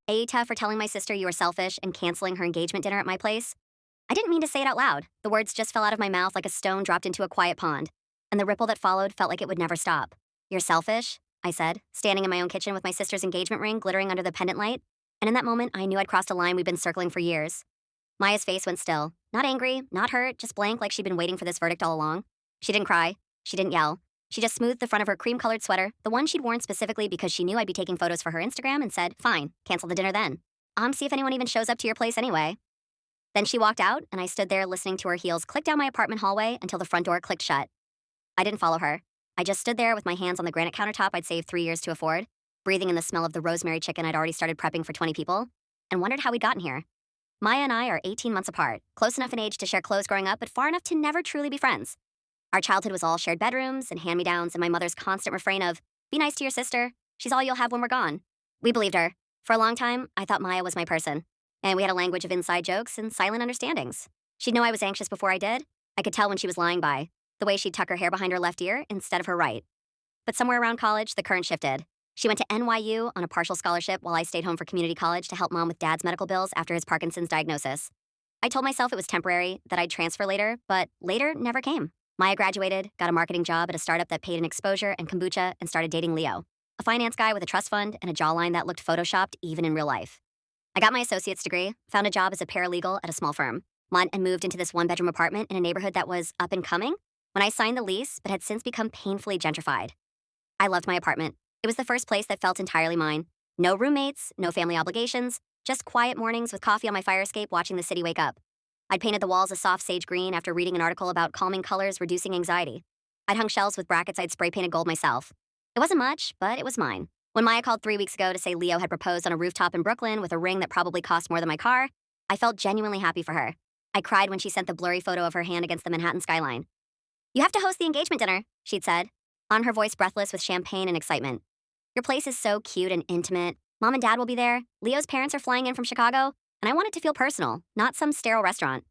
Aita for telling my sister you were selfish and canceling her engagement dinner at my place. I didn't mean to say it out loud. The words just fell out of my mouth like a stone dropped into a quiet pond, and the ripple that followed felt like it would never stop. You're selfish, I said, standing in my own kitchen with my sister's engagement ring glittering under the pendant light. And in that moment, I knew I'd crossed a line we'd been circling for years. Maya's face went still. Not angry, not hurt, just blank like she'd been waiting for this verdict all along. She didn't cry. She didn't yell. She just smoothed the front of her cream-colored sweater, the one she'd worn specifically because she knew I'd be taking photos for her Instagram, and said, "Fine, cancel the dinner then. See if anyone even shows up to your place anyway." Then she walked out, and I stood there listening to her heels click down my apartment hallway until the front door clicked shut. I didn't follow her. I just stood there with my hands on the granite countertop I'd saved 3 years to afford, breathing in the smell of the rosemary chicken I'd already started prepping for 20 people, and wondered how we'd gotten here. Maya and I are 18 months apart, close enough in age to share clothes growing up, but far enough to never truly be friends. Our childhood was all shared bedrooms and hand-me-downs and my mother's constant refrain of, "Be nice to your sister. She's all you'll have when we're gone." We believed her. For a long time, I thought Maya was my person, and we had a language of inside jokes and silent understandings. She'd know I was anxious before I did. I could tell when she was lying by, the way she'd tuck her hair behind her left ear instead of her right. But somewhere around college, the current shifted. She went to NYU on a partial scholarship while I stayed home for community college to help Mom with Dad's medical bills after his Parkinson's diagnosis. I told myself it was temporary, that I'd transfer later, but later never came. Maya graduated, got a marketing job at a startup that paid in exposure and kombucha, and started dating Leo, a finance guy with a trust fund and a jawline that looked photoshopped even in real life. I got my associate's degree, found a job as a paralegal at a small firm, and moved into this one-bedroom apartment in a neighborhood that was up and coming when I signed the lease but had since become painfully gentrified. I loved my apartment. It was the first place that felt entirely mine. No roommates, no family obligations, just quiet mornings with coffee on my fire escape watching the city wake up. I'd painted the walls a soft sage green after reading an article about calming colors reducing anxiety. I'd hung shelves with brackets I'd spray painted gold myself. It wasn't much, but it was mine. When Maya called 3 weeks ago to say Leo had proposed on a rooftop in Brooklyn with a ring that probably cost more than my car, I felt genuinely happy for her. I cried when she sent the blurry photo of her hand against the Manhattan skyline. "You have to host the engagement dinner," she'd said, on her voice breathless with champagne and excitement. "Your place is so cute and intimate. Mom and Dad will be there. Leo's parents are flying in from Chicago, and I want it to feel personal, not some sterile restaurant."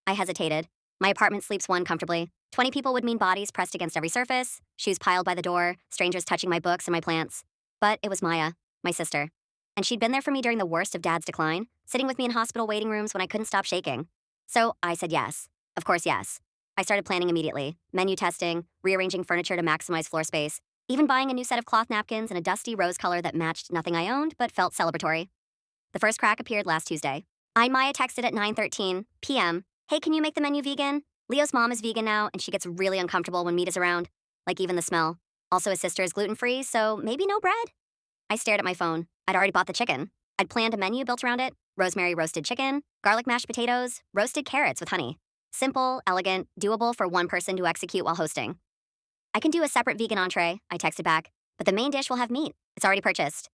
I hesitated. My apartment sleeps one comfortably. 20 people would mean bodies pressed against every surface, shoes piled by the door, strangers touching my books and my plants. But it was Maya, my sister. And she'd been there for me during the worst of Dad's decline, sitting with me in hospital waiting rooms when I couldn't stop shaking. So I said yes. Of course, yes. I started planning immediately, menu testing, rearranging furniture to maximize floor space, even buying a new set of cloth napkins in a dusty rose color that matched nothing I owned but felt celebratory. The first crack appeared last Tuesday. Maya texted at 9:13 p.m., "Hey, can you make the menu vegan? Leo's mom is vegan now, and she gets really uncomfortable when meat is around, like even the smell. Also, his sister is gluten-free, so maybe no bread?" I stared at my phone. I'd already bought the chicken. I'd planned a menu built around it: rosemary roasted chicken, garlic mashed potatoes, roasted carrots with honey. Simple, elegant, doable for one person to execute while hosting. "I can do a separate vegan entree," I texted back, "but the main dish will have meat. It's already purchased."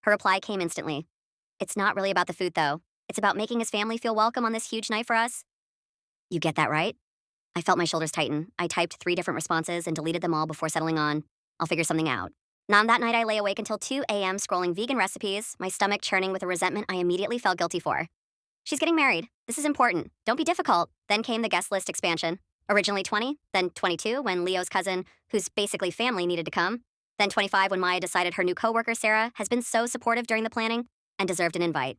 Her reply came instantly. "It's not really about the food, though. It's about making his family feel welcome on this huge night for us." "You get that, right?" I felt my shoulders tighten. I typed 3 different responses and deleted them all before settling on, "I'll figure something out." Now, that night, I lay awake until 2 a.m. scrolling vegan recipes, my stomach churning with a resentment I immediately felt guilty for. "She's getting married. This is important. Don't be difficult." Then came the guest list expansion. Originally 20, then 22 when Leo's cousin, who's basically family, needed to come, then 25 when Maya decided her new coworker, Sarah, has been so supportive during the planning and deserved an invite.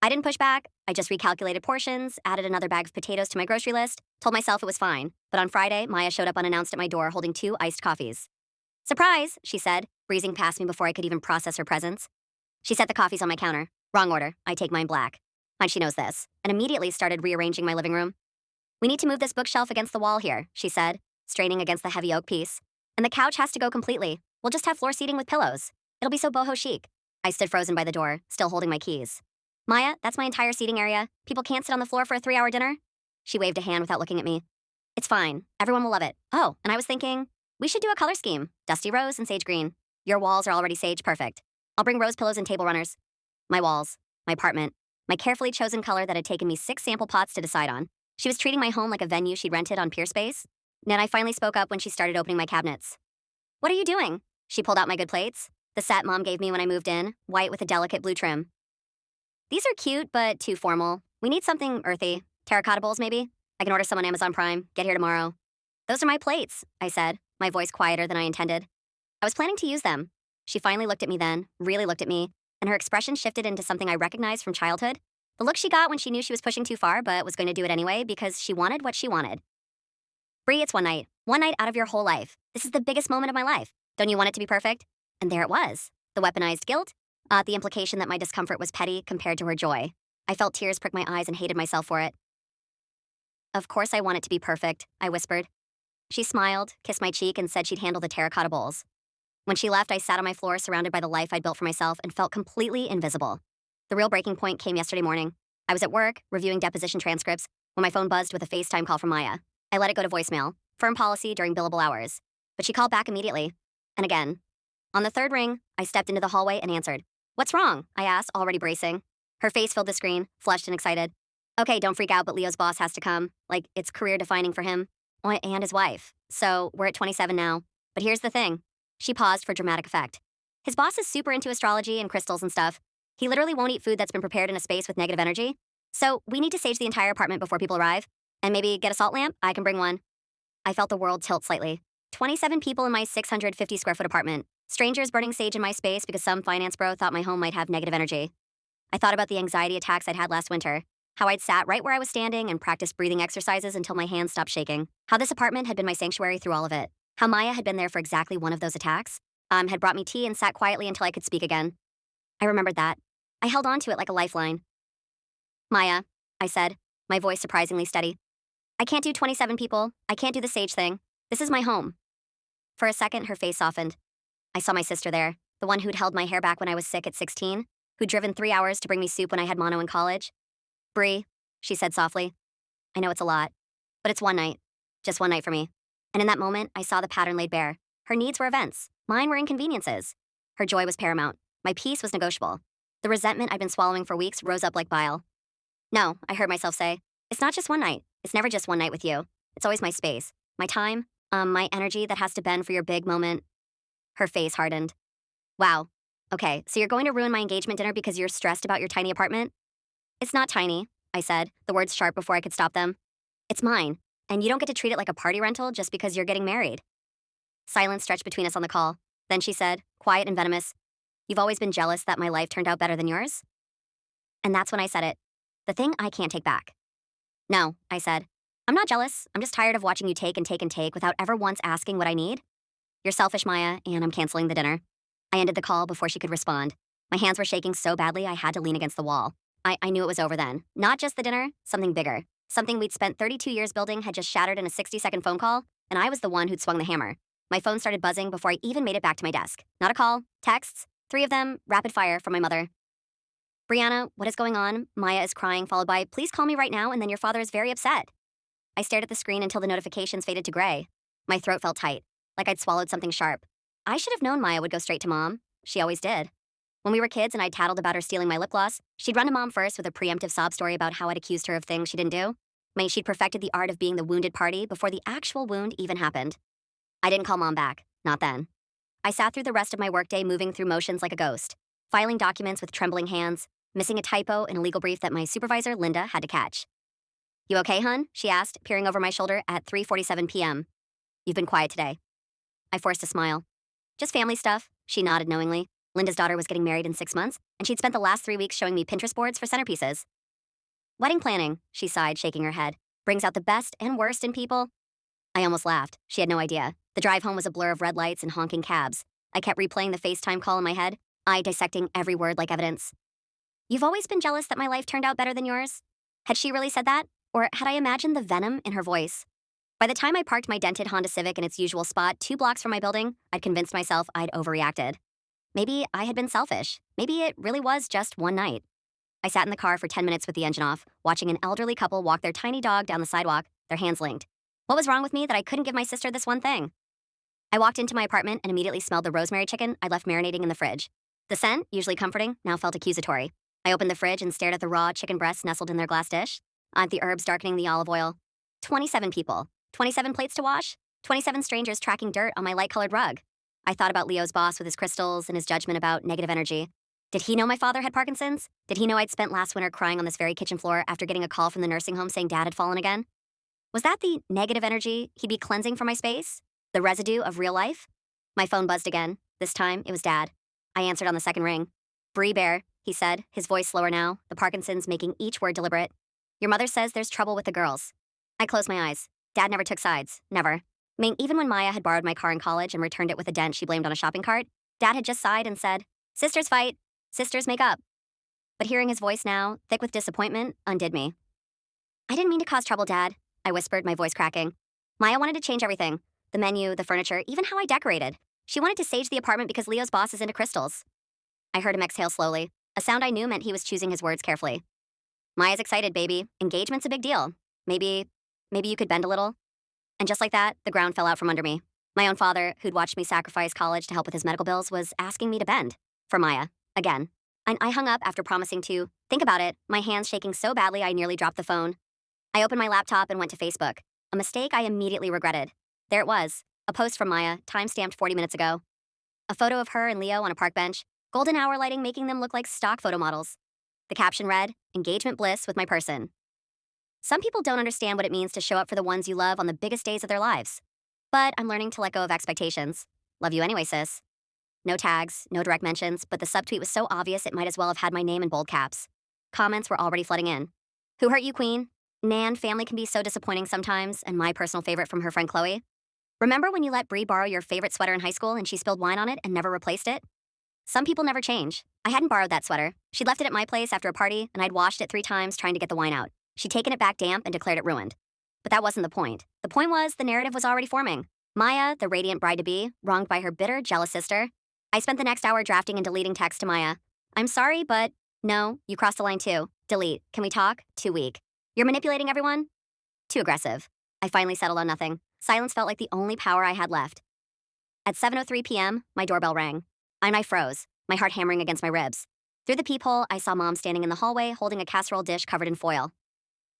I didn't push back. I just recalculated portions, added another bag of potatoes to my grocery list, told myself it was fine. But on Friday, Maya showed up unannounced at my door holding 2 iced coffees. "Surprise," she said, breezing past me before I could even process her presence. She set the coffees on my counter. Wrong order. I take mine black. And she knows this, and immediately started rearranging my living room. "We need to move this bookshelf against the wall here," she said, straining against the heavy oak piece. "And the couch has to go completely. We'll just have floor seating with pillows. It'll be so boho chic." I stood frozen by the door, still holding my keys. "Maya, that's my entire seating area. People can't sit on the floor for a 3-hour dinner." She waved a hand without looking at me. "It's fine. Everyone will love it. Oh, and I was thinking, we should do a color scheme. Dusty rose and sage green. Your walls are already sage perfect. I'll bring rose pillows and table runners." My walls. My apartment. My carefully chosen color that had taken me 6 sample pots to decide on. She was treating my home like a venue she'd rented on Pier Space. Then I finally spoke up when she started opening my cabinets. "What are you doing?" She pulled out my good plates, the set Mom gave me when I moved in, white with a delicate blue trim. "These are cute, but too formal. We need something earthy. Terracotta bowls, maybe? I can order some on Amazon Prime. Get here tomorrow." "Those are my plates," I said, my voice quieter than I intended. "I was planning to use them." She finally looked at me then, really looked at me, and her expression shifted into something I recognized from childhood. The look she got when she knew she was pushing too far, but was going to do it anyway because she wanted what she wanted. Bree, it's one night. One night out of your whole life. This is the biggest moment of my life. Don't you want it to be perfect? And there it was. The weaponized guilt. The implication that my discomfort was petty compared to her joy. I felt tears prick my eyes and hated myself for it. Of course I want it to be perfect, I whispered. She smiled, kissed my cheek, and said she'd handle the terracotta bowls. When she left, I sat on my floor surrounded by the life I'd built for myself and felt completely invisible. The real breaking point came yesterday morning. I was at work, reviewing deposition transcripts, when my phone buzzed with a FaceTime call from Maya. I let it go to voicemail, firm policy during billable hours. But she called back immediately. And again. On the third ring, I stepped into the hallway and answered. What's wrong? I asked, already bracing. Her face filled the screen, flushed and excited. Okay, don't freak out, but Leo's boss has to come. Like, it's career-defining for him. Oh, and his wife. So, we're at 27 now. But here's the thing. She paused for dramatic effect. His boss is super into astrology and crystals and stuff. He literally won't eat food that's been prepared in a space with negative energy. So, we need to sage the entire apartment before people arrive. And maybe get a salt lamp? I can bring one. I felt the world tilt slightly. 27 people in my 650 square foot apartment. Strangers burning sage in my space because some finance bro thought my home might have negative energy. I thought about the anxiety attacks I'd had last winter. How I'd sat right where I was standing and practiced breathing exercises until my hands stopped shaking. How this apartment had been my sanctuary through all of it. How Maya had been there for exactly one of those attacks. Had brought me tea and sat quietly until I could speak again. I remembered that. I held on to it like a lifeline. Maya, I said, my voice surprisingly steady. I can't do 27 people. I can't do the sage thing. This is my home. For a second, her face softened. I saw my sister there, the one who'd held my hair back when I was sick at 16, who'd driven 3 hours to bring me soup when I had mono in college. Bree, she said softly. I know it's a lot, but it's one night. Just one night for me. And in that moment, I saw the pattern laid bare. Her needs were events. Mine were inconveniences. Her joy was paramount. My peace was negotiable. The resentment I'd been swallowing for weeks rose up like bile. No, I heard myself say, it's not just one night. It's never just one night with you. It's always my space, my time, my energy that has to bend for your big moment. Her face hardened. Wow. Okay, so you're going to ruin my engagement dinner because you're stressed about your tiny apartment? It's not tiny, I said, the words sharp before I could stop them. It's mine, and you don't get to treat it like a party rental just because you're getting married. Silence stretched between us on the call. Then she said, quiet and venomous, you've always been jealous that my life turned out better than yours? And that's when I said it. The thing I can't take back. No, I said. I'm not jealous. I'm just tired of watching you take and take and take without ever once asking what I need. You're selfish, Maya, and I'm canceling the dinner. I ended the call before she could respond. My hands were shaking so badly I had to lean against the wall. I knew it was over then. Not just the dinner, something bigger. Something we'd spent 32 years building had just shattered in a 60-second phone call, and I was the one who'd swung the hammer. My phone started buzzing before I even made it back to my desk. Not a call, texts, 3 of them, rapid fire from my mother. Brianna, what is going on? Maya is crying, followed by, please call me right now, and then your father is very upset. I stared at the screen until the notifications faded to gray. My throat felt tight, like I'd swallowed something sharp. I should have known Maya would go straight to Mom. She always did. When we were kids and I tattled about her stealing my lip gloss, she'd run to Mom first with a preemptive sob story about how I'd accused her of things she didn't do. She'd perfected the art of being the wounded party before the actual wound even happened. I didn't call Mom back. Not then. I sat through the rest of my workday moving through motions like a ghost, filing documents with trembling hands, missing a typo in a legal brief that my supervisor, Linda, had to catch. You okay, hun? She asked, peering over my shoulder at 3:47 p.m. You've been quiet today. I forced a smile. Just family stuff, she nodded knowingly. Linda's daughter was getting married in 6 months, and she'd spent the last 3 weeks showing me Pinterest boards for centerpieces. Wedding planning, she sighed, shaking her head, brings out the best and worst in people. I almost laughed. She had no idea. The drive home was a blur of red lights and honking cabs. I kept replaying the FaceTime call in my head, I dissecting every word like evidence. You've always been jealous that my life turned out better than yours? Had she really said that? Or had I imagined the venom in her voice? By the time I parked my dented Honda Civic in its usual spot 2 blocks from my building, I'd convinced myself I'd overreacted. Maybe I had been selfish. Maybe it really was just one night. I sat in the car for 10 minutes with the engine off, watching an elderly couple walk their tiny dog down the sidewalk, their hands linked. What was wrong with me that I couldn't give my sister this one thing? I walked into my apartment and immediately smelled the rosemary chicken I'd left marinating in the fridge. The scent, usually comforting, now felt accusatory. I opened the fridge and stared at the raw chicken breasts nestled in their glass dish, at the herbs darkening the olive oil. 27 people. 27 plates to wash. 27 strangers tracking dirt on my light-colored rug. I thought about Leo's boss with his crystals and his judgment about negative energy. Did he know my father had Parkinson's? Did he know I'd spent last winter crying on this very kitchen floor after getting a call from the nursing home saying Dad had fallen again? Was that the negative energy he'd be cleansing from my space? The residue of real life? My phone buzzed again. This time, it was Dad. I answered on the second ring. Brie Bear, he said, his voice slower now, the Parkinson's making each word deliberate. Your mother says there's trouble with the girls. I closed my eyes. Dad never took sides. Never. I mean, even when Maya had borrowed my car in college and returned it with a dent she blamed on a shopping cart, Dad had just sighed and said, Sisters fight. Sisters make up. But hearing his voice now, thick with disappointment, undid me. I didn't mean to cause trouble, Dad, I whispered, my voice cracking. Maya wanted to change everything. The menu, the furniture, even how I decorated. She wanted to sage the apartment because Leo's boss is into crystals. I heard him exhale slowly. A sound I knew meant he was choosing his words carefully. Maya's excited, baby. Engagement's a big deal. Maybe you could bend a little. And just like that, the ground fell out from under me. My own father, who'd watched me sacrifice college to help with his medical bills, was asking me to bend. For Maya. Again. And I hung up after promising to. Think about it, my hands shaking so badly I nearly dropped the phone. I opened my laptop and went to Facebook. A mistake I immediately regretted. There it was. A post from Maya, time-stamped 40 minutes ago. A photo of her and Leo on a park bench, golden hour lighting making them look like stock photo models. The caption read, Engagement bliss with my person. Some people don't understand what it means to show up for the ones you love on the biggest days of their lives. But I'm learning to let go of expectations. Love you anyway, sis. No tags, no direct mentions, but the subtweet was so obvious it might as well have had my name in bold caps. Comments were already flooding in. Who hurt you, queen? Nan, family can be so disappointing sometimes, and my personal favorite from her friend Chloe. Remember when you let Brie borrow your favorite sweater in high school and she spilled wine on it and never replaced it? Some people never change. I hadn't borrowed that sweater. She'd left it at my place after a party, and I'd washed it 3 times trying to get the wine out. She'd taken it back damp and declared it ruined. But that wasn't the point. The point was the narrative was already forming. Maya, the radiant bride-to-be, wronged by her bitter, jealous sister. I spent the next hour drafting and deleting text to Maya. I'm sorry, but no, you crossed the line too. Delete. Can we talk? Too weak. You're manipulating everyone? Too aggressive. I finally settled on nothing. Silence felt like the only power I had left. At 7:03 p.m., my doorbell rang. I froze, my heart hammering against my ribs. Through the peephole, I saw Mom standing in the hallway holding a casserole dish covered in foil.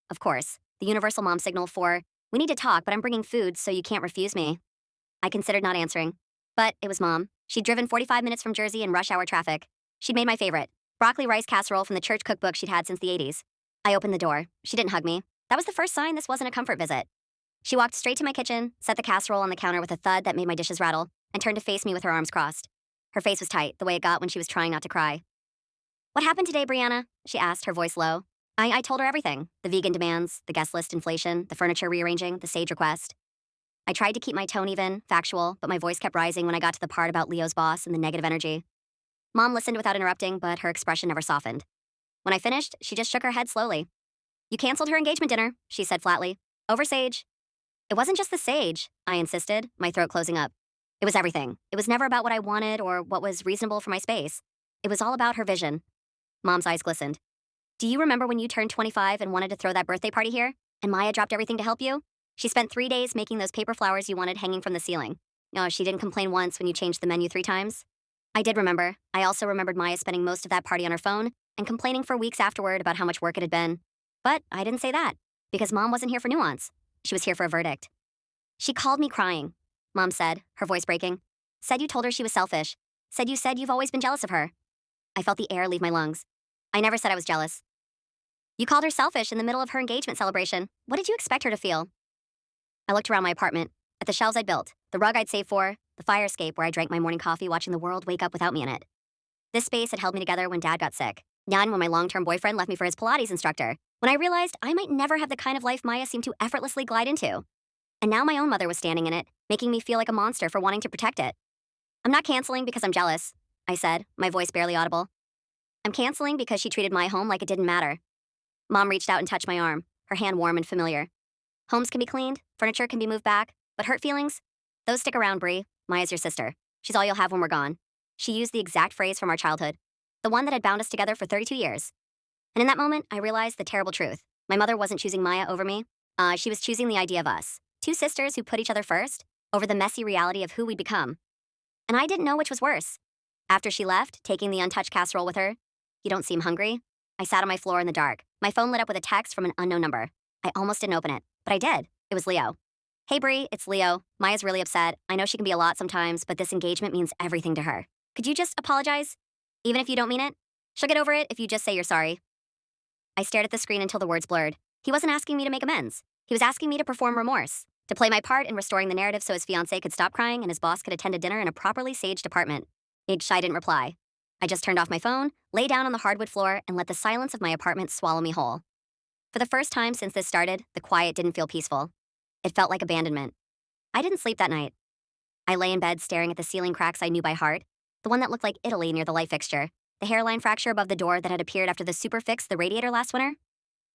Of course, the universal mom signal for, we need to talk, but I'm bringing food, so you can't refuse me. I considered not answering. But it was Mom. She'd driven 45 minutes from Jersey in rush hour traffic. She'd made my favorite, broccoli rice casserole from the church cookbook she'd had since the 80s. I opened the door. She didn't hug me. That was the first sign this wasn't a comfort visit. She walked straight to my kitchen, set the casserole on the counter with a thud that made my dishes rattle, and turned to face me with her arms crossed. Her face was tight, the way it got when she was trying not to cry. What happened today, Brianna? She asked, her voice low. I told her everything. The vegan demands, the guest list inflation, the furniture rearranging, the sage request. I tried to keep my tone even, factual, but my voice kept rising when I got to the part about Leo's boss and the negative energy. Mom listened without interrupting, but her expression never softened. When I finished, she just shook her head slowly. You canceled her engagement dinner, she said flatly. Over sage. It wasn't just the sage, I insisted, my throat closing up. It was everything. It was never about what I wanted or what was reasonable for my space. It was all about her vision. Mom's eyes glistened. Do you remember when you turned 25 and wanted to throw that birthday party here? And Maya dropped everything to help you? She spent 3 days making those paper flowers you wanted hanging from the ceiling. No, she didn't complain once when you changed the menu 3 times. I did remember. I also remembered Maya spending most of that party on her phone and complaining for weeks afterward about how much work it had been. But I didn't say that, because Mom wasn't here for nuance. She was here for a verdict. She called me crying, Mom said, her voice breaking. Said you told her she was selfish. Said you've always been jealous of her. I felt the air leave my lungs. I never said I was jealous. You called her selfish in the middle of her engagement celebration. What did you expect her to feel? I looked around my apartment, at the shelves I'd built, the rug I'd saved for, the fire escape where I drank my morning coffee watching the world wake up without me in it. This space had held me together when Dad got sick. None when my long-term boyfriend left me for his Pilates instructor. When I realized I might never have the kind of life Maya seemed to effortlessly glide into. And now my own mother was standing in it, making me feel like a monster for wanting to protect it. I'm not canceling because I'm jealous, I said, my voice barely audible. I'm canceling because she treated my home like it didn't matter. Mom reached out and touched my arm, her hand warm and familiar. Homes can be cleaned, furniture can be moved back, but hurt feelings? Those stick around, Brie. Maya's your sister. She's all you'll have when we're gone. She used the exact phrase from our childhood, the one that had bound us together for 32 years. And in that moment, I realized the terrible truth. My mother wasn't choosing Maya over me. She was choosing the idea of us, 2 sisters who put each other first, over the messy reality of who we'd become. And I didn't know which was worse. After she left, taking the untouched casserole with her, you don't seem hungry? I sat on my floor in the dark. My phone lit up with a text from an unknown number. I almost didn't open it, but I did. It was Leo. Hey, Brie, it's Leo. Maya's really upset. I know she can be a lot sometimes, but this engagement means everything to her. Could you just apologize? Even if you don't mean it? She'll get over it if you just say you're sorry. I stared at the screen until the words blurred. He wasn't asking me to make amends. He was asking me to perform remorse, to play my part in restoring the narrative so his fiancé could stop crying and his boss could attend a dinner in a properly saged apartment. I didn't reply. I just turned off my phone, lay down on the hardwood floor, and let the silence of my apartment swallow me whole. For the first time since this started, the quiet didn't feel peaceful. It felt like abandonment. I didn't sleep that night. I lay in bed staring at the ceiling cracks I knew by heart, the one that looked like Italy near the light fixture, the hairline fracture above the door that had appeared after the super fixed the radiator last winter.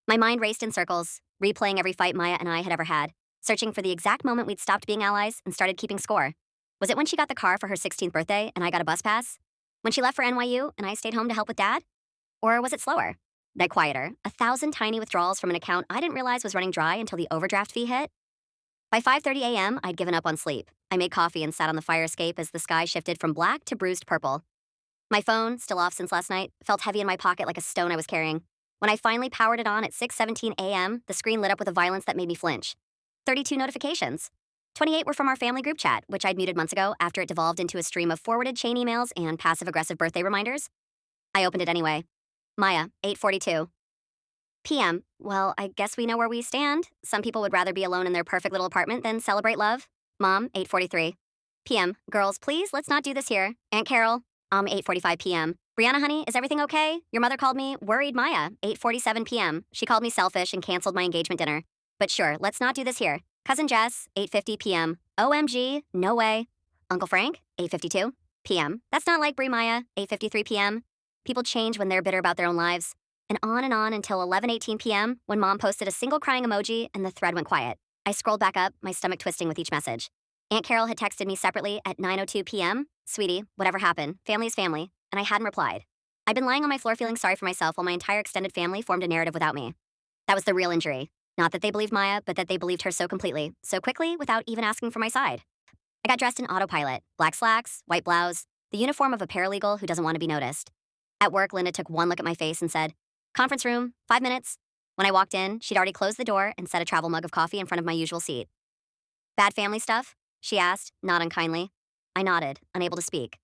My mind raced in circles, replaying every fight Maya and I had ever had, searching for the exact moment we'd stopped being allies and started keeping score. Was it when she got the car for her 16th birthday and I got a bus pass? When she left for NYU and I stayed home to help with Dad? Or was it slower? Then quieter, 1,000 tiny withdrawals from an account I didn't realize was running dry until the overdraft fee hit? By 5:30 a.m., I'd given up on sleep. I made coffee and sat on the fire escape as the sky shifted from black to bruised purple. My phone, still off since last night, felt heavy in my pocket like a stone I was carrying. When I finally powered it on at 6:17 a.m., the screen lit up with a violence that made me flinch. 32 notifications. 28 were from our family group chat, which I'd muted months ago after it devolved into a stream of forwarded chain emails and passive-aggressive birthday reminders. I opened it anyway. Maya, 8:42 p.m. Well, I guess we know where we stand. Some people would rather be alone in their perfect little apartment than celebrate love. Mom, 8:43 p.m. Girls, please, let's not do this here. Aunt Carol, 8:45 p.m. Brianna, honey, is everything okay? Your mother called me worried Maya, 8:47 p.m. She called me selfish and canceled my engagement dinner. But sure, let's not do this here. Cousin Jess, 8:50 p.m. OMG, no way. Uncle Frank, 8:52 p.m. That's not like Bri Maya, 8:53 p.m. People change when they're bitter about their own lives. And on until 11:18 p.m. when Mom posted a single crying emoji and the thread went quiet. I scrolled back up, my stomach twisting with each message. Aunt Carol had texted me separately at 9:02 p.m. Sweetie, whatever happened, family is family, and I hadn't replied. I'd been lying on my floor feeling sorry for myself while my entire extended family formed a narrative without me. That was the real injury. Not that they believed Maya, but that they believed her so completely, so quickly, without even asking for my side. I got dressed in autopilot, black slacks, white blouse, the uniform of a paralegal who doesn't want to be noticed. At work, Linda took one look at my face and said, "Conference room, 5 minutes." When I walked in, she'd already closed the door and set a travel mug of coffee in front of my usual seat. "Bad family stuff?" she asked, not unkindly. I nodded, unable to speak.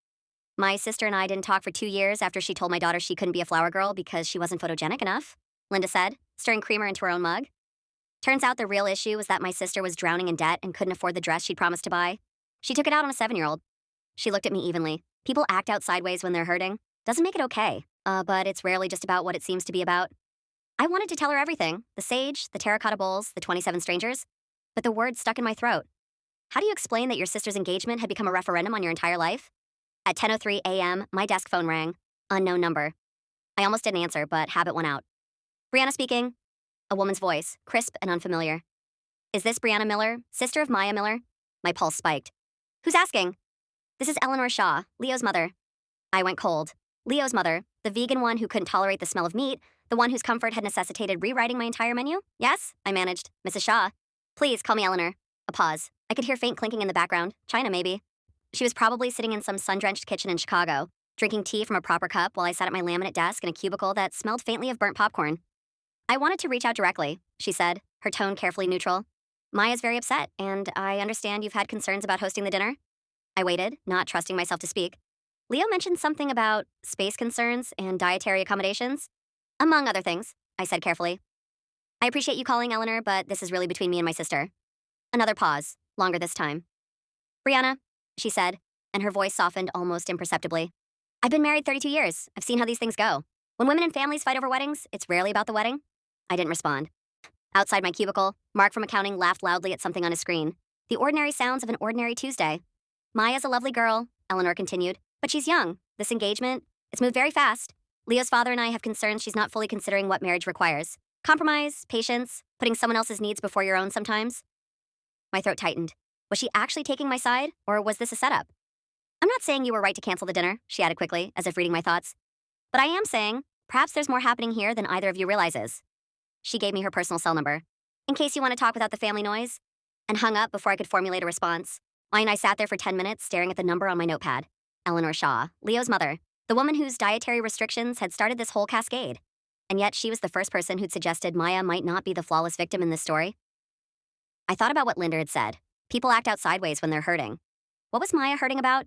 "My sister and I didn't talk for 2 years after she told my daughter she couldn't be a flower girl because she wasn't photogenic enough," Linda said, stirring creamer into her own mug. Turns out the real issue was that my sister was drowning in debt and couldn't afford the dress she'd promised to buy. She took it out on a 7-year-old. She looked at me evenly. People act out sideways when they're hurting. Doesn't make it okay, but it's rarely just about what it seems to be about. I wanted to tell her everything, the sage, the terracotta bowls, the 27 strangers, but the words stuck in my throat. How do you explain that your sister's engagement had become a referendum on your entire life? At 10:03 a.m., my desk phone rang. Unknown number. I almost didn't answer, but habit won out. "Brianna speaking." A woman's voice, crisp and unfamiliar. "Is this Brianna Miller, sister of Maya Miller?" My pulse spiked. "Who's asking?" "This is Eleanor Shaw, Leo's mother." I went cold. Leo's mother, the vegan one who couldn't tolerate the smell of meat, the one whose comfort had necessitated rewriting my entire menu? Yes, I managed. "Mrs. Shaw." "Please, call me Eleanor." A pause. I could hear faint clinking in the background. China, maybe. She was probably sitting in some sun-drenched kitchen in Chicago, drinking tea from a proper cup while I sat at my laminate desk in a cubicle that smelled faintly of burnt popcorn. "I wanted to reach out directly," she said, her tone carefully neutral. "Maya's very upset, and I understand you've had concerns about hosting the dinner." I waited, not trusting myself to speak. "Leo mentioned something about space concerns and dietary accommodations." "Among other things," I said carefully. "I appreciate you calling, Eleanor, but this is really between me and my sister." Another pause, longer this time. "Brianna," she said, and her voice softened almost imperceptibly. "I've been married 32 years. I've seen how these things go. When women and families fight over weddings, it's rarely about the wedding." I didn't respond. Outside my cubicle, Mark from accounting laughed loudly at something on his screen. The ordinary sounds of an ordinary Tuesday. "Maya's a lovely girl," Eleanor continued, "but she's young. This engagement, it's moved very fast. Leo's father and I have concerns she's not fully considering what marriage requires. Compromise, patience, putting someone else's needs before your own sometimes." My throat tightened. Was she actually taking my side, or was this a setup? "I'm not saying you were right to cancel the dinner," she added quickly, as if reading my thoughts. "But I am saying, perhaps there's more happening here than either of you realizes." She gave me her personal cell number. "In case you want to talk without the family noise," and hung up before I could formulate a response. I sat there for 10 minutes staring at the number on my notepad. Eleanor Shaw, Leo's mother, the woman whose dietary restrictions had started this whole cascade. And yet she was the first person who'd suggested Maya might not be the flawless victim in this story. I thought about what Linda had said. People act out sideways when they're hurting. What was Maya hurting about?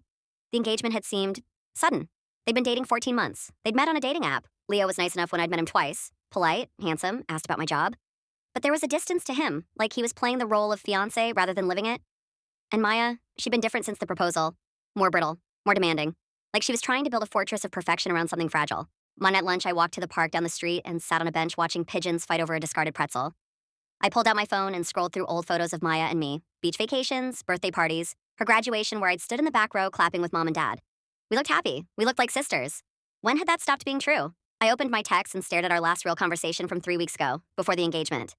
The engagement had seemed sudden. They'd been dating 14 months. They'd met on a dating app. Leo was nice enough when I'd met him twice. Polite, handsome, asked about my job. But there was a distance to him, like he was playing the role of fiancé rather than living it. And Maya, she'd been different since the proposal. More brittle, more demanding. Like she was trying to build a fortress of perfection around something fragile. One at lunch, I walked to the park down the street and sat on a bench watching pigeons fight over a discarded pretzel. I pulled out my phone and scrolled through old photos of Maya and me, beach vacations, birthday parties, her graduation where I'd stood in the back row clapping with mom and dad. We looked happy. We looked like sisters. When had that stopped being true? I opened my text and stared at our last real conversation from 3 weeks ago, before the engagement.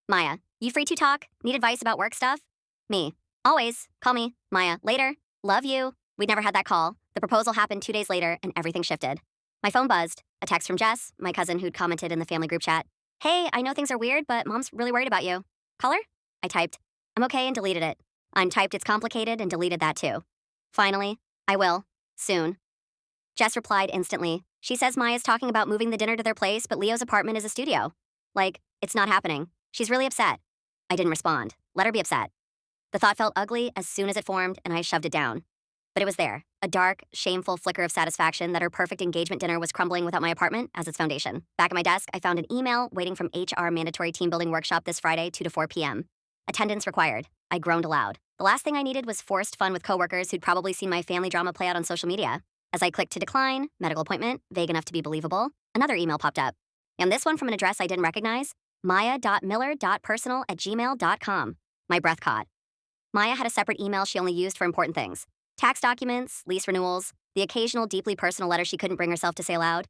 Maya, you free to talk? Need advice about work stuff? Me. Always. Call me. Maya. Later. Love you. We'd never had that call. The proposal happened 2 days later, and everything shifted. My phone buzzed. A text from Jess, my cousin who'd commented in the family group chat. Hey, I know things are weird, but mom's really worried about you. Call her? I typed. I'm okay and deleted it. Untyped it's complicated and deleted that too. Finally, I will. Soon. Jess replied instantly. She says Maya's talking about moving the dinner to their place, but Leo's apartment is a studio. Like, it's not happening. She's really upset. I didn't respond. Let her be upset. The thought felt ugly as soon as it formed, and I shoved it down. But it was there, a dark, shameful flicker of satisfaction that her perfect engagement dinner was crumbling without my apartment as its foundation. Back at my desk, I found an email waiting from HR mandatory team building workshop this Friday, 2 to 4 p.m. Attendance required. I groaned aloud. The last thing I needed was forced fun with coworkers who'd probably seen my family drama play out on social media. As I clicked to decline, medical appointment, vague enough to be believable, another email popped up. And this one from an address I didn't recognize, maya.miller.personal@gmail.com. My breath caught. Maya had a separate email she only used for important things. Tax documents, lease renewals, the occasional deeply personal letter she couldn't bring herself to say aloud.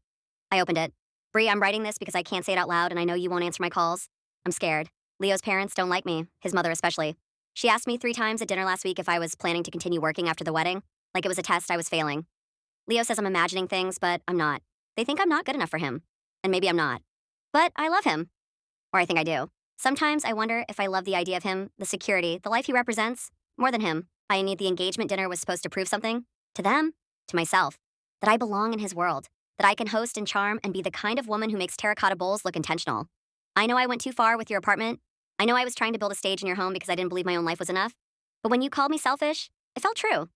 I opened it. Bree, I'm writing this because I can't say it out loud and I know you won't answer my calls. I'm scared. Leo's parents don't like me, his mother especially. She asked me 3 times at dinner last week if I was planning to continue working after the wedding, like it was a test I was failing. Leo says I'm imagining things, but I'm not. They think I'm not good enough for him. And maybe I'm not. But I love him. Or I think I do. Sometimes I wonder if I love the idea of him, the security, the life he represents, more than him. I need the engagement dinner was supposed to prove something. To them, to myself. That I belong in his world. That I can host and charm and be the kind of woman who makes terracotta bowls look intentional. I know I went too far with your apartment. I know I was trying to build a stage in your home because I didn't believe my own life was enough. But when you called me selfish, it felt true.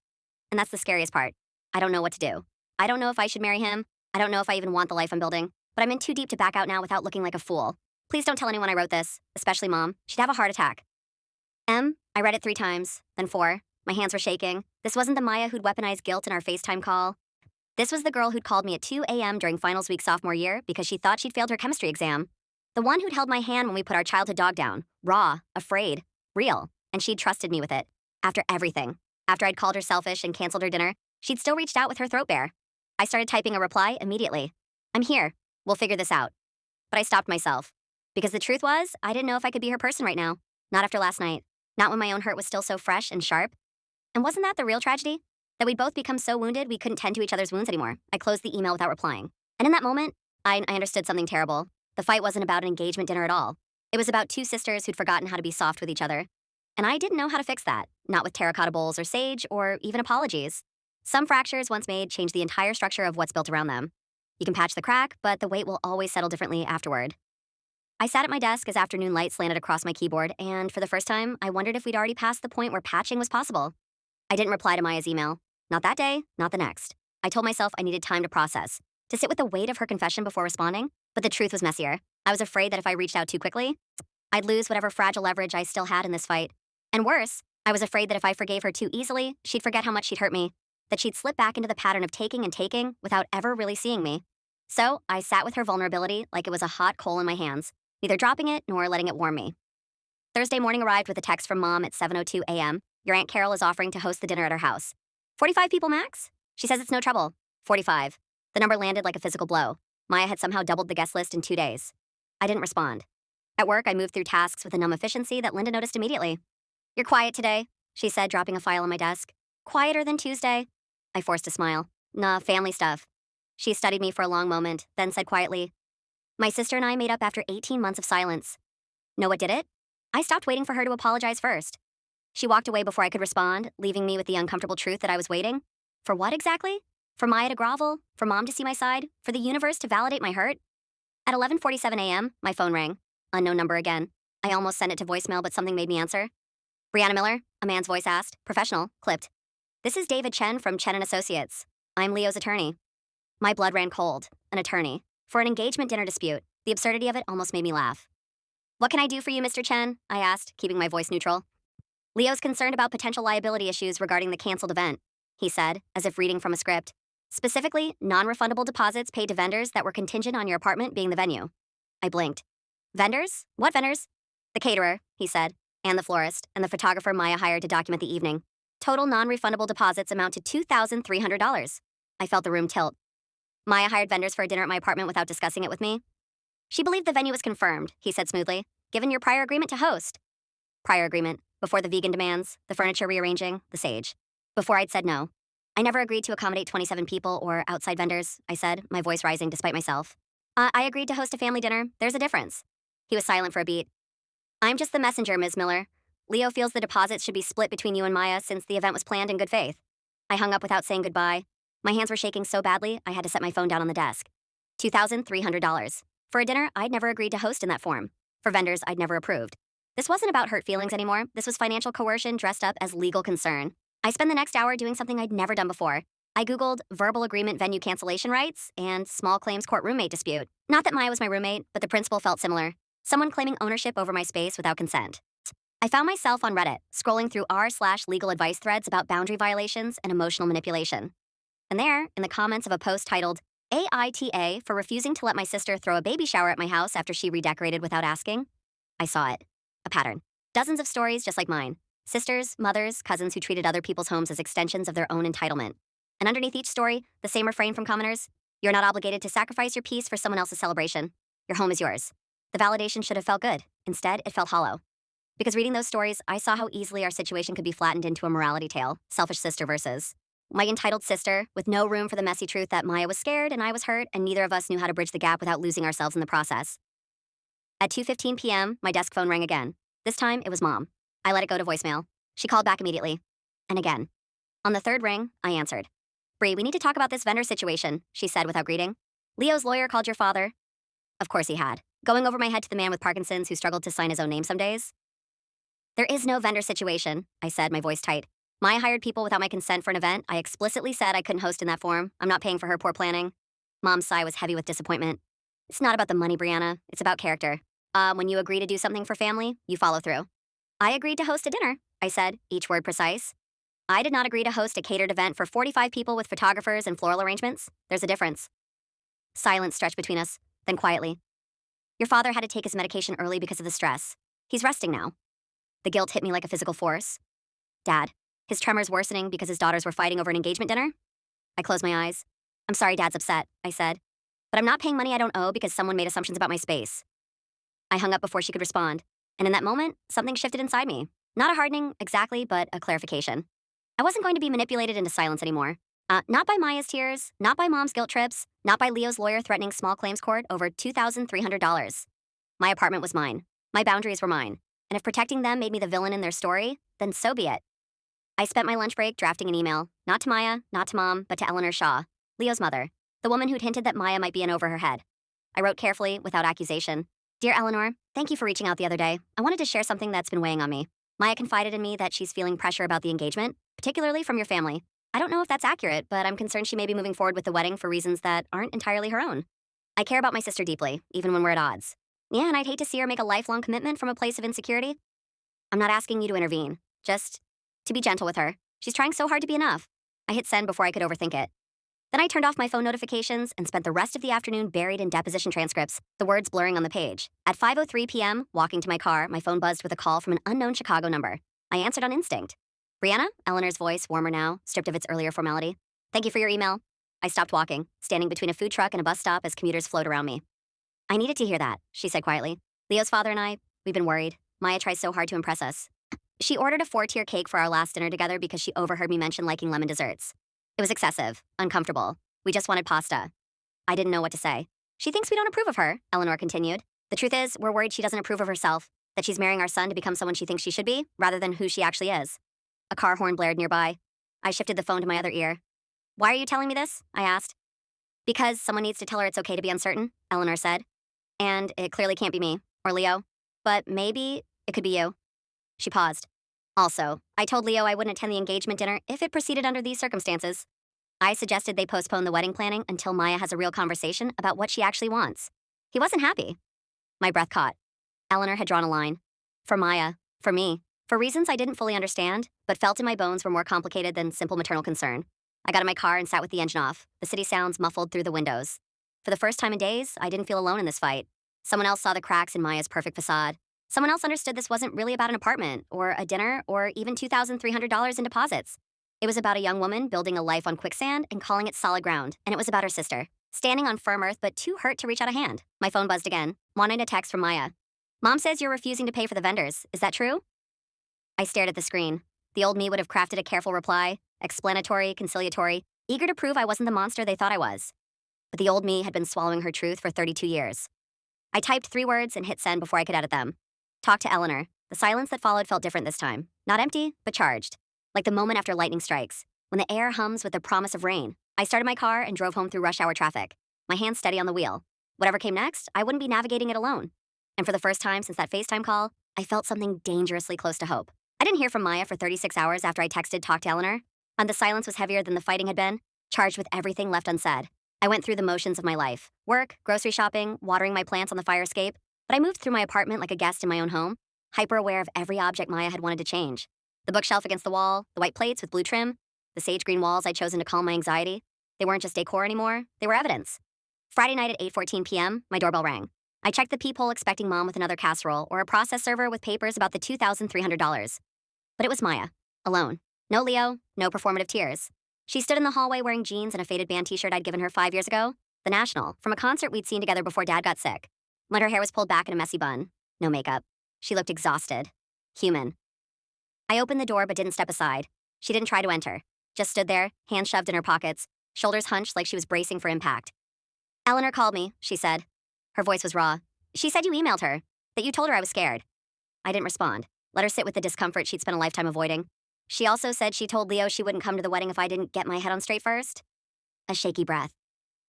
And that's the scariest part. I don't know what to do. I don't know if I should marry him. I don't know if I even want the life I'm building. But I'm in too deep to back out now without looking like a fool. Please don't tell anyone I wrote this, especially Mom. She'd have a heart attack. I read it 3 times, then 4. My hands were shaking. This wasn't the Maya who'd weaponized guilt in our FaceTime call. This was the girl who'd called me at 2 a.m. during finals week sophomore year because she thought she'd failed her chemistry exam. The one who'd held my hand when we put our childhood dog down. Raw, afraid, real. And she'd trusted me with it. After everything. After I'd called her selfish and canceled her dinner, she'd still reached out with her throat bare. I started typing a reply immediately. I'm here. We'll figure this out. But I stopped myself. Because the truth was, I didn't know if I could be her person right now. Not after last night. Not when my own hurt was still so fresh and sharp. And wasn't that the real tragedy? That we'd both become so wounded we couldn't tend to each other's wounds anymore. I closed the email without replying. And in that moment, I understood something terrible. The fight wasn't about an engagement dinner at all. It was about 2 sisters who'd forgotten how to be soft with each other. And I didn't know how to fix that. Not with terracotta bowls or sage or even apologies. Some fractures once made change the entire structure of what's built around them. You can patch the crack, but the weight will always settle differently afterward. I sat at my desk as afternoon light slanted across my keyboard, and for the first time, I wondered if we'd already passed the point where patching was possible. I didn't reply to Maya's email. Not that day, not the next. I told myself I needed time to process, to sit with the weight of her confession before responding, but the truth was messier. I was afraid that if I reached out too quickly, I'd lose whatever fragile leverage I still had in this fight. And worse, I was afraid that if I forgave her too easily, she'd forget how much she'd hurt me, that she'd slip back into the pattern of taking and taking without ever really seeing me. So I sat with her vulnerability like it was a hot coal in my hands, neither dropping it nor letting it warm me. Thursday morning arrived with a text from Mom at 7:02 a.m. Your Aunt Carol is offering to host the dinner at her house. 45 people max? She says it's no trouble. 45. The number landed like a physical blow. Maya had somehow doubled the guest list in 2 days. I didn't respond. At work, I moved through tasks with a numb efficiency that Linda noticed immediately. You're quiet today, she said, dropping a file on my desk. Quieter than Tuesday. I forced a smile. Nah, family stuff. She studied me for a long moment, then said quietly, my sister and I made up after 18 months of silence. Know what did it? I stopped waiting for her to apologize first. She walked away before I could respond, leaving me with the uncomfortable truth that I was waiting. For what exactly? For Maya to grovel? For Mom to see my side? For the universe to validate my hurt? At 11:47 a.m., my phone rang. Unknown number again. I almost sent it to voicemail, but something made me answer. Brianna Miller? A man's voice asked. Professional. Clipped. This is David Chen from Chen & Associates. I'm Leo's attorney. My blood ran cold. An attorney. For an engagement dinner dispute. The absurdity of it almost made me laugh. What can I do for you, Mr. Chen? I asked, keeping my voice neutral. Leo's concerned about potential liability issues regarding the canceled event, he said, as if reading from a script. Specifically, non-refundable deposits paid to vendors that were contingent on your apartment being the venue. I blinked. Vendors? What vendors? The caterer, he said, and the florist, and the photographer Maya hired to document the evening. Total non-refundable deposits amount to $2,300. I felt the room tilt. Maya hired vendors for a dinner at my apartment without discussing it with me. She believed the venue was confirmed, he said smoothly, given your prior agreement to host. Prior agreement, before the vegan demands, the furniture rearranging, the sage. Before I'd said no. I never agreed to accommodate 27 people or outside vendors, I said, my voice rising despite myself. I agreed to host a family dinner. There's a difference. He was silent for a beat. I'm just the messenger, Ms. Miller. Leo feels the deposits should be split between you and Maya since the event was planned in good faith. I hung up without saying goodbye. My hands were shaking so badly, I had to set my phone down on the desk. $2,300. For a dinner I'd never agreed to host in that form. For vendors I'd never approved. This wasn't about hurt feelings anymore. This was financial coercion dressed up as legal concern. I spent the next hour doing something I'd never done before. I Googled verbal agreement venue cancellation rights and small claims court roommate dispute. Not that Maya was my roommate, but the principle felt similar. Someone claiming ownership over my space without consent. I found myself on Reddit, scrolling through r/legal advice threads about boundary violations and emotional manipulation. And there, in the comments of a post titled, AITA for refusing to let my sister throw a baby shower at my house after she redecorated without asking, I saw it. A pattern. Dozens of stories just like mine. Sisters, mothers, cousins who treated other people's homes as extensions of their own entitlement. And underneath each story, the same refrain from commenters: you're not obligated to sacrifice your peace for someone else's celebration. Your home is yours. The validation should have felt good. Instead, it felt hollow. Because reading those stories, I saw how easily our situation could be flattened into a morality tale, selfish sister versus my entitled sister, with no room for the messy truth that Maya was scared and I was hurt, and neither of us knew how to bridge the gap without losing ourselves in the process. At 2:15 p.m., my desk phone rang again. This time, it was Mom. I let it go to voicemail. She called back immediately. And again. On the third ring, I answered. Bree, we need to talk about this vendor situation, she said without greeting. Leo's lawyer called your father. Of course he had, going over my head to the man with Parkinson's who struggled to sign his own name some days. There is no vendor situation, I said, my voice tight. Maya hired people without my consent for an event. I explicitly said I couldn't host in that form. I'm not paying for her poor planning. Mom's sigh was heavy with disappointment. It's not about the money, Brianna. It's about character. When you agree to do something for family, you follow through. I agreed to host a dinner, I said, each word precise. I did not agree to host a catered event for 45 people with photographers and floral arrangements. There's a difference. Silence stretched between us, then quietly. Your father had to take his medication early because of the stress. He's resting now. The guilt hit me like a physical force. Dad, his tremors worsening because his daughters were fighting over an engagement dinner? I closed my eyes. I'm sorry Dad's upset, I said. But I'm not paying money I don't owe because someone made assumptions about my space. I hung up before she could respond. And in that moment, something shifted inside me. Not a hardening, exactly, but a clarification. I wasn't going to be manipulated into silence anymore. Not by Maya's tears, not by Mom's guilt trips, not by Leo's lawyer threatening small claims court over $2,300. My apartment was mine. My boundaries were mine. And if protecting them made me the villain in their story, then so be it. I spent my lunch break drafting an email, not to Maya, not to Mom, but to Eleanor Shaw, Leo's mother, the woman who'd hinted that Maya might be in over her head. I wrote carefully, without accusation. Dear Eleanor, thank you for reaching out the other day. I wanted to share something that's been weighing on me. Maya confided in me that she's feeling pressure about the engagement, particularly from your family. I don't know if that's accurate, but I'm concerned she may be moving forward with the wedding for reasons that aren't entirely her own. I care about my sister deeply, even when we're at odds. Yeah, and I'd hate to see her make a lifelong commitment from a place of insecurity. I'm not asking you to intervene, just to be gentle with her. She's trying so hard to be enough. I hit send before I could overthink it. Then I turned off my phone notifications and spent the rest of the afternoon buried in deposition transcripts, the words blurring on the page. At 5:03 p.m., walking to my car, my phone buzzed with a call from an unknown Chicago number. I answered on instinct. Brianna? Eleanor's voice, warmer now, stripped of its earlier formality. Thank you for your email. I stopped walking, standing between a food truck and a bus stop as commuters flowed around me. I needed to hear that, she said quietly. Leo's father and I, we've been worried. Maya tries so hard to impress us. She ordered a 4-tier cake for our last dinner together because she overheard me mention liking lemon desserts. It was excessive, uncomfortable. We just wanted pasta. I didn't know what to say. She thinks we don't approve of her, Eleanor continued. The truth is, we're worried she doesn't approve of herself, that she's marrying our son to become someone she thinks she should be, rather than who she actually is. A car horn blared nearby. I shifted the phone to my other ear. Why are you telling me this? I asked. Because someone needs to tell her it's okay to be uncertain, Eleanor said. And it clearly can't be me, or Leo. But maybe it could be you. She paused. Also, I told Leo I wouldn't attend the engagement dinner if it proceeded under these circumstances. I suggested they postpone the wedding planning until Maya has a real conversation about what she actually wants. He wasn't happy. My breath caught. Eleanor had drawn a line. For Maya, for me, for reasons I didn't fully understand, but felt in my bones were more complicated than simple maternal concern. I got in my car and sat with the engine off, the city sounds muffled through the windows. For the first time in days, I didn't feel alone in this fight. Someone else saw the cracks in Maya's perfect facade. Someone else understood this wasn't really about an apartment, or a dinner, or even $2,300 in deposits. It was about a young woman building a life on quicksand and calling it solid ground, and it was about her sister, standing on firm earth but too hurt to reach out a hand. My phone buzzed again, wanting a text from Maya. Mom says you're refusing to pay for the vendors. Is that true? I stared at the screen. The old me would have crafted a careful reply, explanatory, conciliatory, eager to prove I wasn't the monster they thought I was. But the old me had been swallowing her truth for 32 years. I typed 3 words and hit send before I could edit them. Talk to Eleanor. The silence that followed felt different this time. Not empty, but charged. Like the moment after lightning strikes, when the air hums with the promise of rain. I started my car and drove home through rush hour traffic, my hands steady on the wheel. Whatever came next, I wouldn't be navigating it alone. And for the first time since that FaceTime call, I felt something dangerously close to hope. I didn't hear from Maya for 36 hours after I texted Talk to Eleanor, and the silence was heavier than the fighting had been, charged with everything left unsaid. I went through the motions of my life. Work, grocery shopping, watering my plants on the fire escape, but I moved through my apartment like a guest in my own home, hyper-aware of every object Maya had wanted to change. The bookshelf against the wall, the white plates with blue trim, the sage green walls I'd chosen to calm my anxiety. They weren't just decor anymore, they were evidence. Friday night at 8:14 p.m., my doorbell rang. I checked the peephole expecting Mom with another casserole or a process server with papers about the $2,300. But it was Maya, alone. No Leo, no performative tears. She stood in the hallway wearing jeans and a faded band t-shirt I'd given her 5 years ago, the National, from a concert we'd seen together before Dad got sick. When her hair was pulled back in a messy bun. No makeup. She looked exhausted. Human. I opened the door but didn't step aside. She didn't try to enter. Just stood there, hands shoved in her pockets, shoulders hunched like she was bracing for impact. Eleanor called me, she said. Her voice was raw. She said you emailed her, that you told her I was scared. I didn't respond. Let her sit with the discomfort she'd spent a lifetime avoiding. She also said she told Leo she wouldn't come to the wedding if I didn't get my head on straight first. A shaky breath.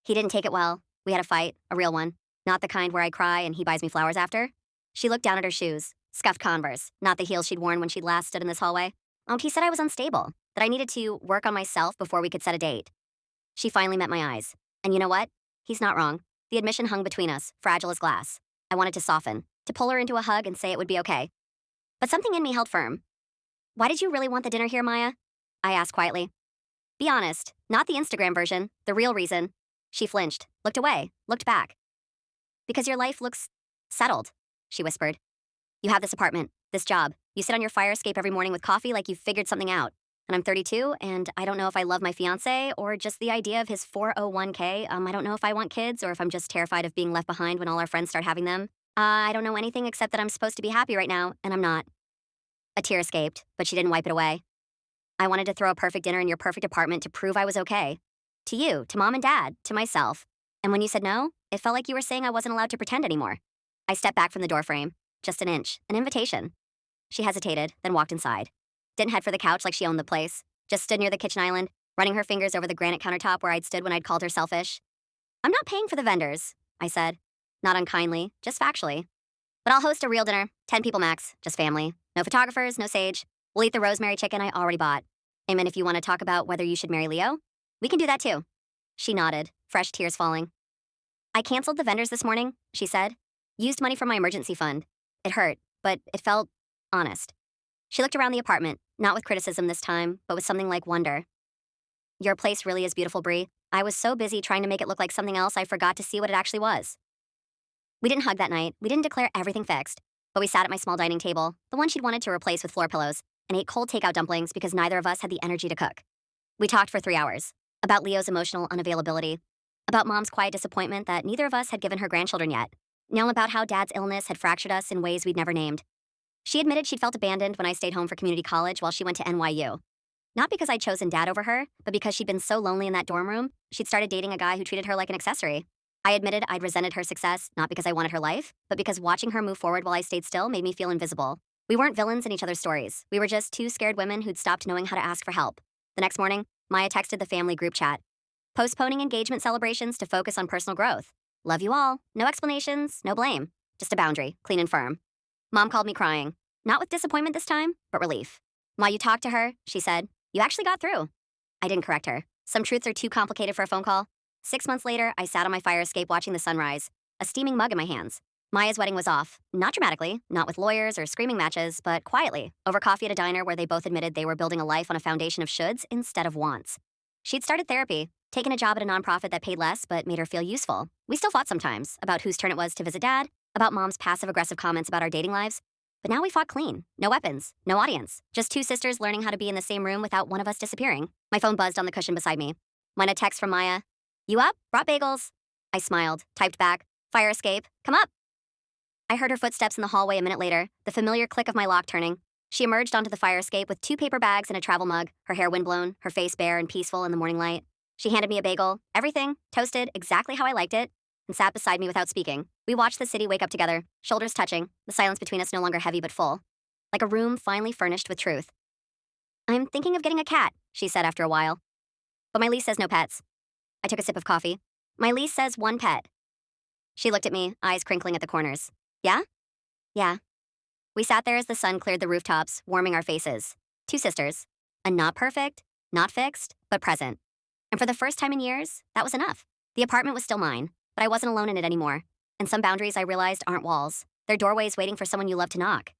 He didn't take it well. We had a fight, a real one. Not the kind where I cry and he buys me flowers after. She looked down at her shoes. Scuffed Converse, not the heels she'd worn when she'd last stood in this hallway. He said I was unstable, that I needed to work on myself before we could set a date. She finally met my eyes. And you know what? He's not wrong. The admission hung between us, fragile as glass. I wanted to soften, to pull her into a hug and say it would be okay. But something in me held firm. Why did you really want the dinner here, Maya? I asked quietly. Be honest, not the Instagram version, the real reason. She flinched, looked away, looked back. Because your life looks settled, she whispered. You have this apartment, this job. You sit on your fire escape every morning with coffee like you've figured something out. And I'm 32, and I don't know if I love my fiancé or just the idea of his 401k. I don't know if I want kids or if I'm just terrified of being left behind when all our friends start having them. I don't know anything except that I'm supposed to be happy right now, and I'm not. A tear escaped, but she didn't wipe it away. I wanted to throw a perfect dinner in your perfect apartment to prove I was okay. To you, to Mom and Dad, to myself. And when you said no, it felt like you were saying I wasn't allowed to pretend anymore. I stepped back from the doorframe. Just an inch, an invitation. She hesitated, then walked inside. Didn't head for the couch like she owned the place. Just stood near the kitchen island, running her fingers over the granite countertop where I'd stood when I'd called her selfish. I'm not paying for the vendors, I said. Not unkindly, just factually. But I'll host a real dinner, 10 people max, just family. No photographers, no sage. We'll eat the rosemary chicken I already bought. And if you want to talk about whether you should marry Leo, we can do that too. She nodded, fresh tears falling. I canceled the vendors this morning, she said. Used money from my emergency fund. It hurt, but it felt honest. She looked around the apartment, not with criticism this time, but with something like wonder. Your place really is beautiful, Brie. I was so busy trying to make it look like something else I forgot to see what it actually was. We didn't hug that night. We didn't declare everything fixed. But we sat at my small dining table, the one she'd wanted to replace with floor pillows, and ate cold takeout dumplings because neither of us had the energy to cook. We talked for 3 hours. About Leo's emotional unavailability. About Mom's quiet disappointment that neither of us had given her grandchildren yet. Now about how Dad's illness had fractured us in ways we'd never named. She admitted she'd felt abandoned when I stayed home for community college while she went to NYU. Not because I'd chosen Dad over her, but because she'd been so lonely in that dorm room, she'd started dating a guy who treated her like an accessory. I admitted I'd resented her success, not because I wanted her life, but because watching her move forward while I stayed still made me feel invisible. We weren't villains in each other's stories. We were just 2 scared women who'd stopped knowing how to ask for help. The next morning, Maya texted the family group chat. Postponing engagement celebrations to focus on personal growth. Love you all. No explanations, no blame. Just a boundary, clean and firm. Mom called me crying. Not with disappointment this time, but relief. Ma, you talked to her, she said. You actually got through. I didn't correct her. Some truths are too complicated for a phone call. 6 months later, I sat on my fire escape watching the sunrise, a steaming mug in my hands. Maya's wedding was off. Not dramatically, not with lawyers or screaming matches, but quietly, over coffee at a diner where they both admitted they were building a life on a foundation of shoulds instead of wants. She'd started therapy, taken a job at a nonprofit that paid less but made her feel useful. We still fought sometimes about whose turn it was to visit dad, about mom's passive aggressive comments about our dating lives. But now we fought clean. No weapons, no audience. Just two sisters learning how to be in the same room without one of us disappearing. My phone buzzed on the cushion beside me. When a text from Maya, "You up? Brought bagels." I smiled, typed back, "Fire escape. Come up." I heard her footsteps in the hallway a minute later, the familiar click of my lock turning. She emerged onto the fire escape with two paper bags and a travel mug, her hair windblown, her face bare and peaceful in the morning light. She handed me a bagel, everything, toasted, exactly how I liked it, and sat beside me without speaking. We watched the city wake up together, shoulders touching, the silence between us no longer heavy but full. Like a room finally furnished with truth. "I'm thinking of getting a cat," she said after a while. "But my lease says no pets." I took a sip of coffee. "My lease says one pet." She looked at me, eyes crinkling at the corners. "Yeah?" "Yeah." We sat there as the sun cleared the rooftops, warming our faces. Two sisters. And not perfect, not fixed, but present. And for the first time in years, that was enough. The apartment was still mine, but I wasn't alone in it anymore. And some boundaries I realized aren't walls. They're doorways waiting for someone you love to knock.